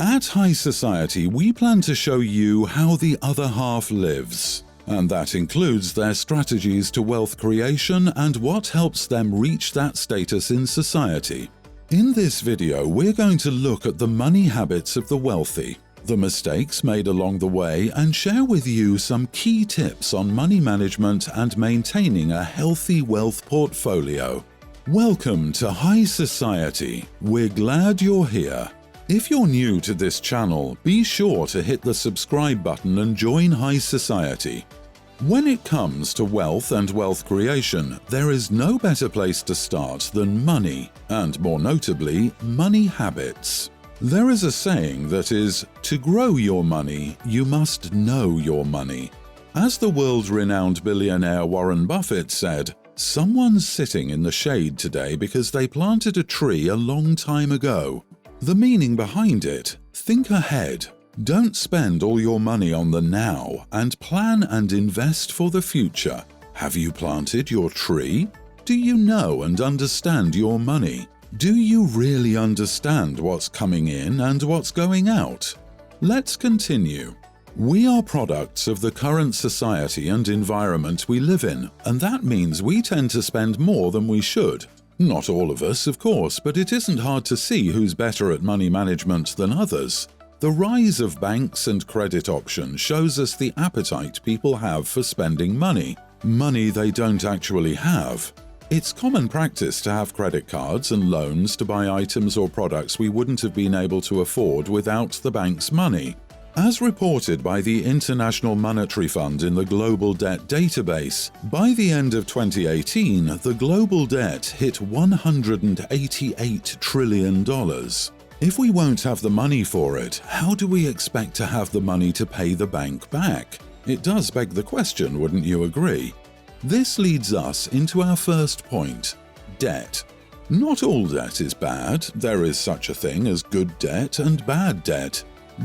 At High Society, we plan to show you how the other half lives, and that includes their strategies to wealth creation and what helps them reach that status in society. In this video, we're going to look at the money habits of the wealthy, the mistakes made along the way, and share with you some key tips on money management and maintaining a healthy wealth portfolio. Welcome to High Society. We're glad you're here. If you're new to this channel, be sure to hit the subscribe button and join High Society. When it comes to wealth and wealth creation, there is no better place to start than money, and more notably, money habits. There is a saying that is, to grow your money, you must know your money. As the world-renowned billionaire Warren Buffett said, someone's sitting in the shade today because they planted a tree a long time ago. The meaning behind it: think ahead. Don't spend all your money on the now, and plan and invest for the future. Have you planted your tree? Do you know and understand your money? Do you really understand what's coming in and what's going out? Let's continue. We are products of the current society and environment we live in, and that means we tend to spend more than we should. Not all of us, of course, but it isn't hard to see who's better at money management than others. The rise of banks and credit options shows us the appetite people have for spending money they don't actually have. It's common practice to have credit cards and loans to buy items or products we wouldn't have been able to afford without the bank's money. As reported by the International Monetary Fund in the Global Debt Database, by the end of 2018, the global debt hit $188 trillion. If we won't have the money for it, how do we expect to have the money to pay the bank back? It does beg the question, wouldn't you agree? This leads us into our first point: debt. Not all debt is bad. There is such a thing as good debt and bad debt.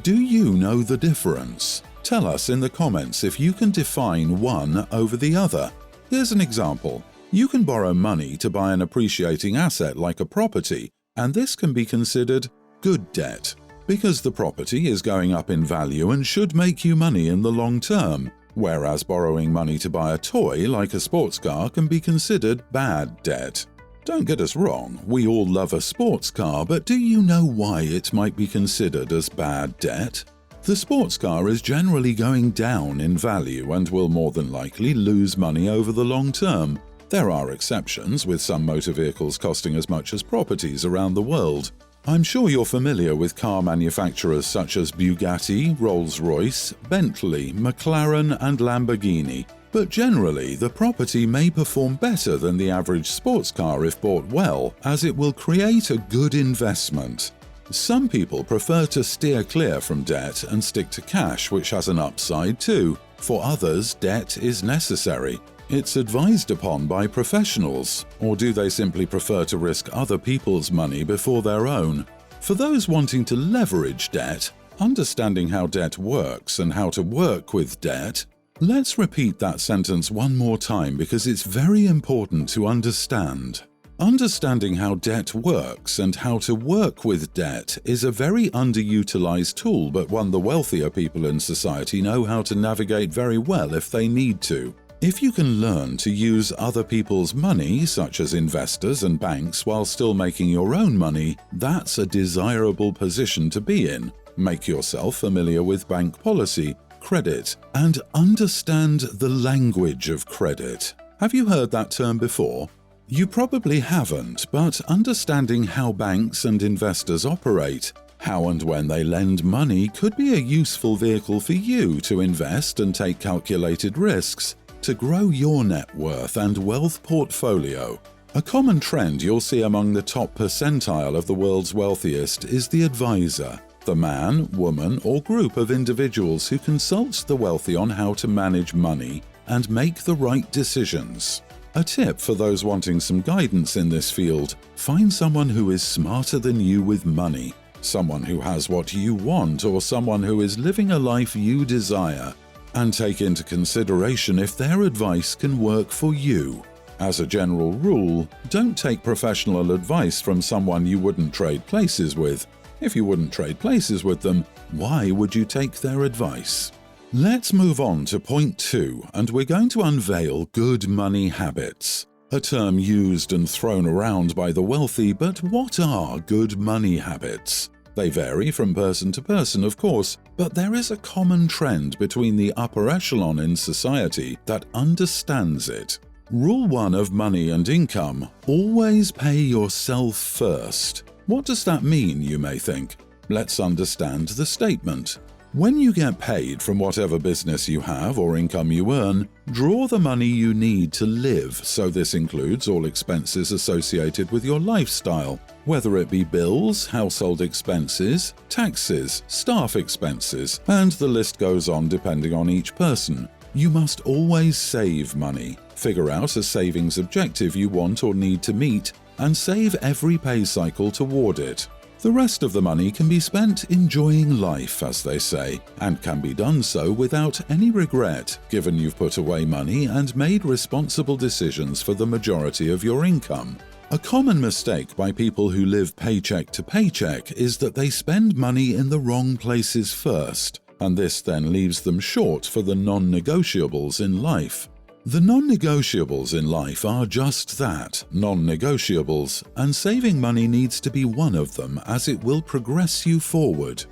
Do you know the difference? Tell us in the comments if you can define one over the other. Here's an example. You can borrow money to buy an appreciating asset like a property, and this can be considered good debt, because the property is going up in value and should make you money in the long term, whereas borrowing money to buy a toy like a sports car can be considered bad debt. Don't get us wrong, we all love a sports car, but do you know why it might be considered as bad debt? The sports car is generally going down in value and will more than likely lose money over the long term. There are exceptions, with some motor vehicles costing as much as properties around the world. I'm sure you're familiar with car manufacturers such as Bugatti, Rolls-Royce, Bentley, McLaren, and Lamborghini. But generally, the property may perform better than the average sports car if bought well, as it will create a good investment. Some people prefer to steer clear from debt and stick to cash, which has an upside too. For others, debt is necessary. It's advised upon by professionals, or do they simply prefer to risk other people's money before their own? For those wanting to leverage debt, understanding how debt works and how to work with debt. Let's repeat that sentence one more time because it's very important to understand. Understanding how debt works and how to work with debt is a very underutilized tool, but one the wealthier people in society know how to navigate very well if they need to. If you can learn to use other people's money, such as investors and banks, while still making your own money, that's a desirable position to be in. Make yourself familiar with bank policy, credit, and understand the language of credit. Have you heard that term before? You probably haven't, but understanding how banks and investors operate, how and when they lend money, could be a useful vehicle for you to invest and take calculated risks to grow your net worth and wealth portfolio. A common trend you'll see among the top percentile of the world's wealthiest is the advisor, the man, woman, or group of individuals who consults the wealthy on how to manage money and make the right decisions. A tip for those wanting some guidance in this field: find someone who is smarter than you with money, someone who has what you want or someone who is living a life you desire, and take into consideration if their advice can work for you. As a general rule, don't take professional advice from someone you wouldn't trade places with. If you wouldn't trade places with them, why would you take their advice? Let's move on to point 2, and we're going to unveil good money habits. A term used and thrown around by the wealthy, but what are good money habits? They vary from person to person, of course, but there is a common trend between the upper echelon in society that understands it. Rule 1 of money and income: always pay yourself first. What does that mean, you may think? Let's understand the statement. When you get paid from whatever business you have or income you earn, draw the money you need to live, so this includes all expenses associated with your lifestyle, whether it be bills, household expenses, taxes, staff expenses, and the list goes on depending on each person. You must always save money. Figure out a savings objective you want or need to meet, and save every pay cycle toward it. The rest of the money can be spent enjoying life, as they say, and can be done so without any regret, given you've put away money and made responsible decisions for the majority of your income. A common mistake by people who live paycheck to paycheck is that they spend money in the wrong places first, and this then leaves them short for the non-negotiables in life. The non-negotiables in life are just that, non-negotiables, and saving money needs to be one of them, as it will progress you forward.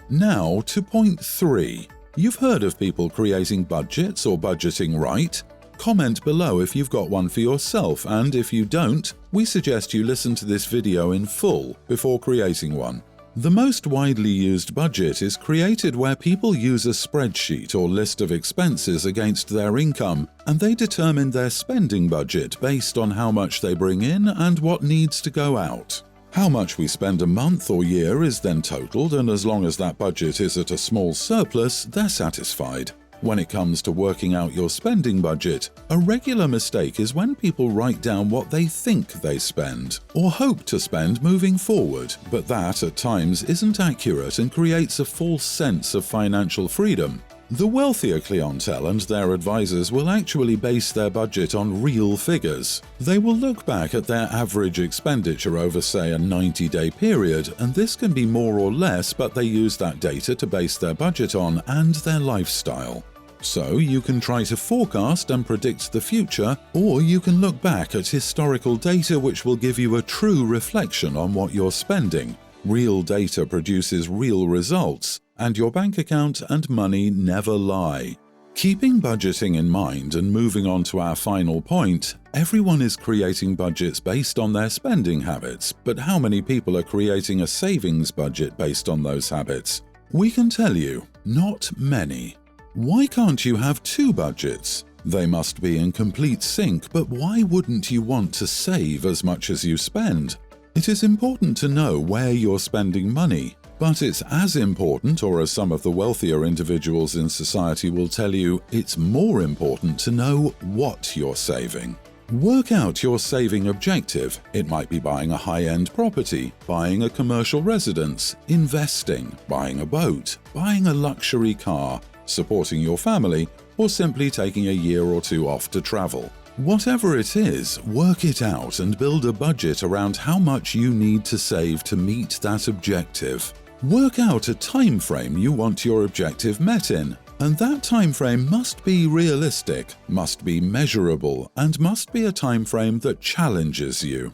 Now to point 3. You've heard of people creating budgets or budgeting right? Comment below if you've got one for yourself, and if you don't, we suggest you listen to this video in full before creating one. The most widely used budget is created where people use a spreadsheet or list of expenses against their income, and they determine their spending budget based on how much they bring in and what needs to go out. How much we spend a month or year is then totaled, and as long as that budget is at a small surplus, they're satisfied. When it comes to working out your spending budget, a regular mistake is when people write down what they think they spend, or hope to spend moving forward, but that at times isn't accurate and creates a false sense of financial freedom. The wealthier clientele and their advisors will actually base their budget on real figures. They will look back at their average expenditure over, say, a 90-day period, and this can be more or less, but they use that data to base their budget on and their lifestyle. So you can try to forecast and predict the future, or you can look back at historical data which will give you a true reflection on what you're spending. Real data produces real results, and your bank account and money never lie. Keeping budgeting in mind and moving on to our final point, everyone is creating budgets based on their spending habits, but how many people are creating a savings budget based on those habits? We can tell you, not many. Why can't you have 2 budgets? They must be in complete sync, but why wouldn't you want to save as much as you spend? It is important to know where you're spending money, but it's as important, or as some of the wealthier individuals in society will tell you, it's more important to know what you're saving. Work out your saving objective. It might be buying a high-end property, buying a commercial residence, investing, buying a boat, buying a luxury car, supporting your family, or simply taking a year or 2 off to travel. Whatever it is, work it out and build a budget around how much you need to save to meet that objective. Work out a time frame you want your objective met in, and that time frame must be realistic, must be measurable, and must be a time frame that challenges you.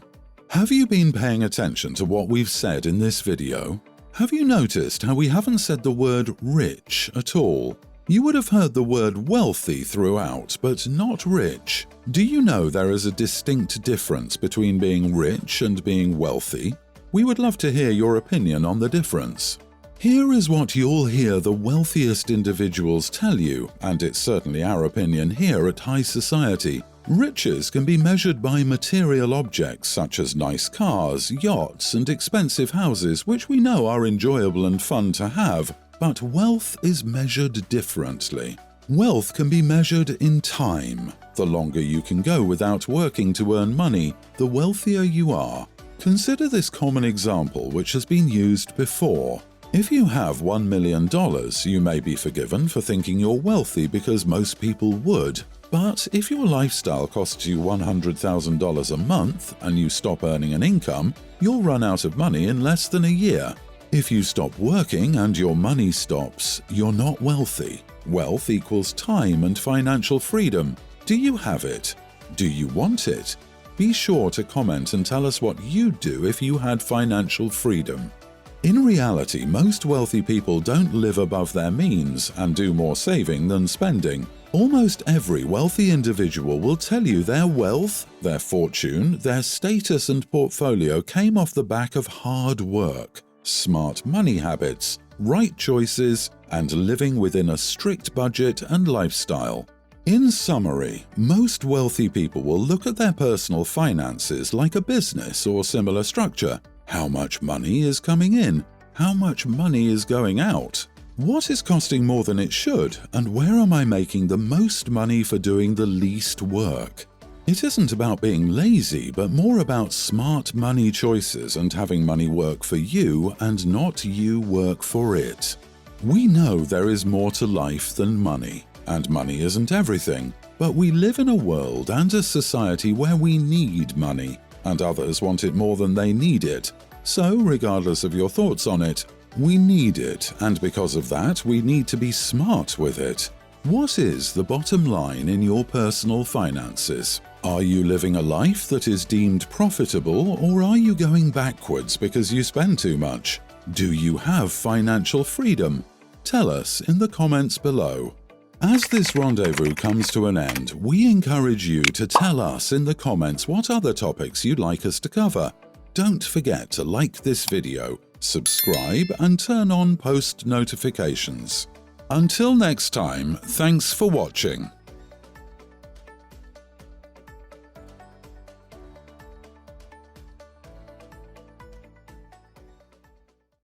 Have you been paying attention to what we've said in this video? Have you noticed how we haven't said the word rich at all? You would have heard the word wealthy throughout, but not rich. Do you know there is a distinct difference between being rich and being wealthy? We would love to hear your opinion on the difference. Here is what you'll hear the wealthiest individuals tell you, and it's certainly our opinion here at High Society. Riches can be measured by material objects such as nice cars, yachts, and expensive houses, which we know are enjoyable and fun to have, but wealth is measured differently. Wealth can be measured in time. The longer you can go without working to earn money, the wealthier you are. Consider this common example which has been used before. If you have $1 million, you may be forgiven for thinking you're wealthy because most people would. But if your lifestyle costs you $100,000 a month and you stop earning an income, you'll run out of money in less than a year. If you stop working and your money stops, you're not wealthy. Wealth equals time and financial freedom. Do you have it? Do you want it? Be sure to comment and tell us what you'd do if you had financial freedom. In reality, most wealthy people don't live above their means and do more saving than spending. Almost every wealthy individual will tell you their wealth, their fortune, their status and portfolio came off the back of hard work, smart money habits, right choices, and living within a strict budget and lifestyle. In summary, most wealthy people will look at their personal finances like a business or similar structure. How much money is coming in? How much money is going out? What is costing more than it should? And where am I making the most money for doing the least work? It isn't about being lazy, but more about smart money choices and having money work for you and not you work for it. We know there is more to life than money, and money isn't everything, but we live in a world and a society where we need money, and others want it more than they need it. So, regardless of your thoughts on it, we need it, and because of that, we need to be smart with it. What is the bottom line in your personal finances? Are you living a life that is deemed profitable, or are you going backwards because you spend too much? Do you have financial freedom? Tell us in the comments below. As this rendezvous comes to an end, we encourage you to tell us in the comments what other topics you'd like us to cover. Don't forget to like this video, subscribe, and turn on post notifications. Until next time, thanks for watching.